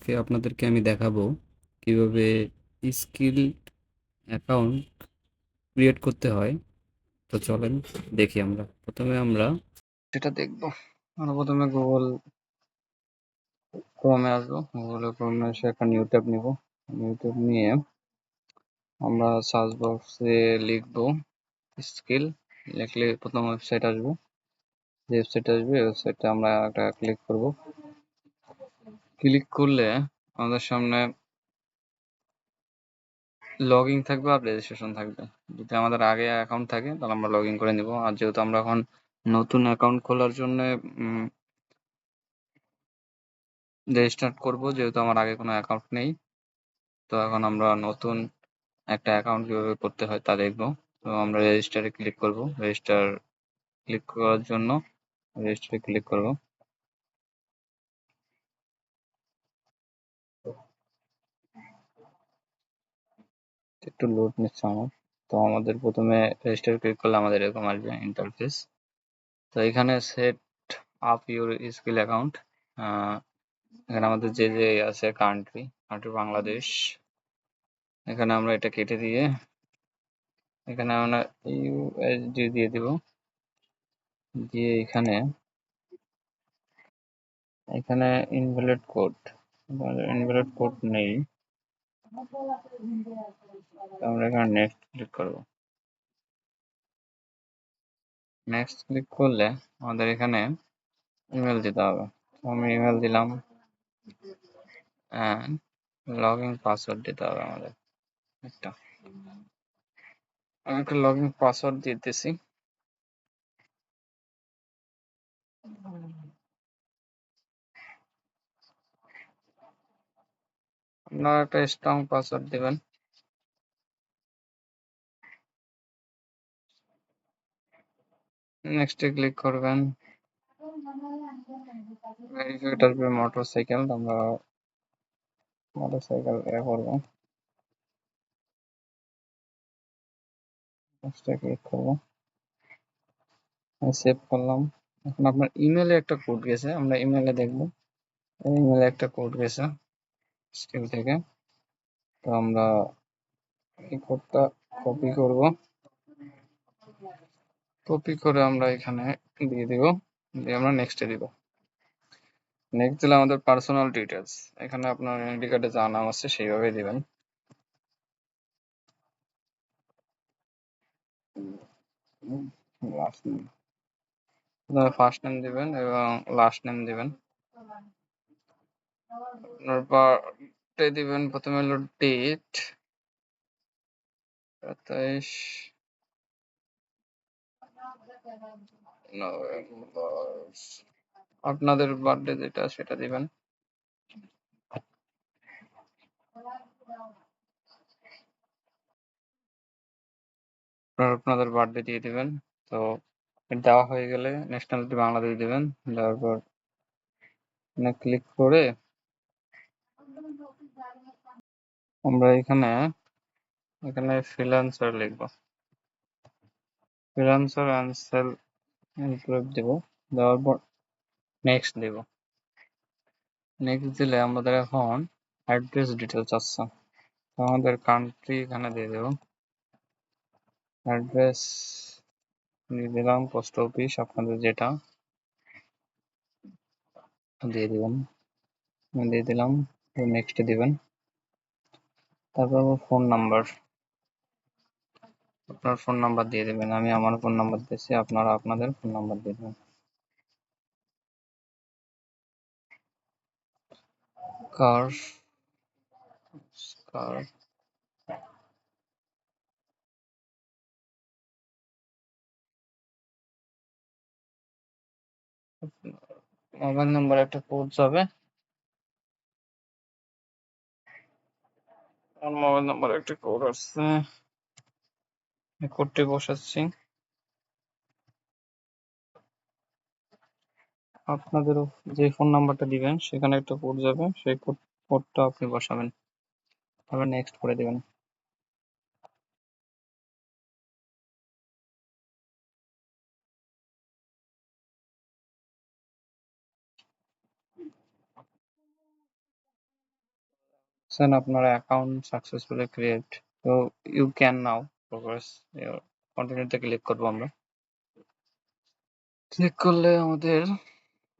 আজকে আপনাদেরকে আমি দেখাবো কিভাবে স্কিল অ্যাকাউন্ট ক্রিয়েট করতে হয়। তো চলেন দেখি। প্রথমে আমরা যেটা দেখবো, আমরা প্রথমে গুগল ক্রোমে আসবো। গুগল ক্রোমে এসে একটা নিউ ট্যাব নিব। নিউ ট্যাব নিয়ে আমরা সার্চ বক্সে লিখবো স্কিল। লিখলে প্রথম ওয়েবসাইট আসবে। যে ওয়েবসাইট আসবে ওই ওয়েবসাইটে আমরা একটা ক্লিক করব। ক্লিক করলে আমাদের সামনে লগ ইন থাকবে আর রেজিস্ট্রেশন থাকবে। যদি আমাদের আগে অ্যাকাউন্ট থাকে তাহলে আমরা লগ ইন করে নিব। আর যেহেতু আমরা এখন নতুন অ্যাকাউন্ট খোলার জন্য রেজিস্টার করব, যেহেতু আমার আগে কোনো অ্যাকাউন্ট নেই, তো এখন আমরা নতুন একটা অ্যাকাউন্ট কিভাবে করতে হয় তা দেখব। তো আমরা রেজিস্টারে ক্লিক করব। রেজিস্টার ক্লিক করার জন্য রেজিস্টারে ক্লিক করব। একটু লোড নিচ্ছে আমার। তো আমাদের প্রথমে রেজিস্টার ক্লিক করলে আমাদের এরকম আসবে ইন্টারফেস। তো এখানে set up your skill account, এখানে আমাদের যে আছে কান্ট্রি বাংলাদেশ। এখানে আমরা এটা কেটে দিয়ে এখানে আমরা ইউএসডি দিয়ে দিব। দিয়ে এখানে ইনভ্যালিড কোড, ইনভ্যালিড কোড নেই। আমরা এখানে নেক্সট ক্লিক করব। নেক্সট ক্লিক করলে আমাদের এখানে ইমেল দিতে হবে। আমি ইমেল দিলাম অ্যান্ড লগইন পাসওয়ার্ড দিতে হবে আমাদের একটা। আমি একটা লগইন পাসওয়ার্ড দিতেছি। আপনারা একটা স্ট্রং পাসওয়ার্ড দিবেন। নেক্সটে ক্লিক করবেন। ভেরিফাইড আসবে মোটরসাইকেল, আমরা মোটরসাইকেল করবো। নেক্সটে ক্লিক করবো, সেভ করলাম। এখন আপনার ইমেলে একটা কোড গেছে, আমরা ইমেলে দেখবো। ইমেলে একটা কোড গেছে স্কিল থেকে। তো আমরা এই কোডটা কপি করব। কপি করে আমরা এখানে দিয়ে দিব। দিয়ে আমরা নেক্সটে দিব। নেক্সট দিলে আমাদের পার্সোনাল ডিটেলস, এখানে আপনার আইডি কার্ডে যা নাম আছে সেইভাবে দিবেন। লাস্ট নেম, ফার্স্ট নেম দিবেন এবং লাস্ট নেম দিবেন। আপনার বার্থডে দিবেন, প্রথমে হলো ডেট 27 নভেম্বর। আপনাদের বার্থডে যেটা সেটা দিবেন। আপনাদের বার্থডে দিয়ে দিবেন। তো দেওয়া হয়ে গেলে ন্যাশনালিটি বাংলাদেশ দিবেন। দেওয়ার পর ক্লিক করে আমরা এখানে ফ্রিল্যান্সার লিখবো। ফ্রিল্যান্সার অ্যান্ড সেলফ এমপ্লয়েড দেব। দেওয়ার পর নেক্সট দেব। নেক্সট দিলে আমাদের এখন অ্যাড্রেস ডিটেলস আসছে। আমাদের কান্ট্রি এখানে দিয়ে দেব। অ্যাড্রেস দিয়ে দিলাম, পোস্ট অফিস আপনাদের যেটা দিয়ে দিবেন, দিয়ে দিলাম। নেক্সট দিবেন। তারপর ফোন নাম্বার, আপনার ফোন নাম্বার দিয়ে দিবেন। আমি আমার ফোন নাম্বার দিয়েছি, আপনারা আপনাদের ফোন নাম্বার দিয়ে দেবেন। কার কার মোবাইল নাম্বার একটা কোড যাবে। আমার মোবাইল নাম্বার একটা কোড আসছে, কোডটি বসাচ্ছি। আপনাদের যে ফোন নাম্বারটা দিবেন সেখানে একটা কোড যাবে, সেই কোডটা আপনি বসাবেন। তারপর নেক্সট করে দিবেন। Then আপনার account successfully create, so you can now progress your continue তে ক্লিক করবো আমরা। ক্লিক করলে আমাদের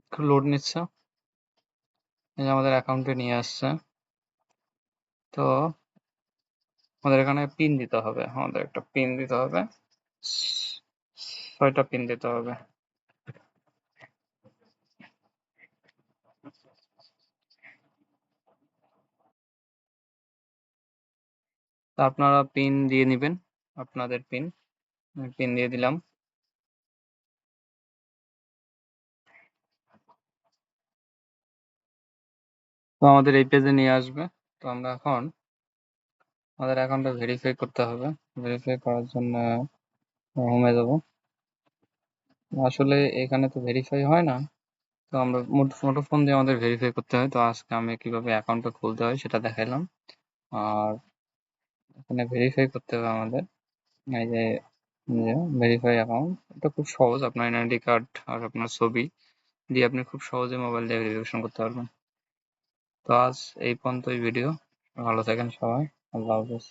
একটু লোড নিচ্ছে, এই যে আমাদের অ্যাকাউন্টে নিয়ে আসছে। তো আমাদের এখানে পিন দিতে হবে, আমাদের একটা পিন দিতে হবে, 6টা পিন দিতে হবে। তো আপনারা পিন দিয়ে নিবেন, আপনাদের পিন। পিন দিয়ে দিলাম। তো আমাদের এই পেজে নিয়ে আসবে। তো আমরা এখন আমাদের অ্যাকাউন্টটা ভেরিফাই করতে হবে। ভেরিফাই করার জন্য হোমে যাব। আসলে এখানে তো ভেরিফাই হয় না, তো আমরা মুঠোফোন দিয়ে আমাদের ভেরিফাই করতে হয়। তো আজকে আমি কিভাবে অ্যাকাউন্টটা খুলতে হয় সেটা দেখাইলাম। আর এখানে ভেরিফাই করতে হবে আমাদের, এই যে ভেরিফাই অ্যাকাউন্ট, এটা খুব সহজ। আপনার এনআইডি কার্ড আর আপনার ছবি দিয়ে আপনি খুব সহজে মোবাইল দিয়ে ভেরিফিকেশন করতে পারবেন। তো আজ এই পর্যন্তই ভিডিও। ভালো থাকেন সবাই। আল্লাহ হাফেজ।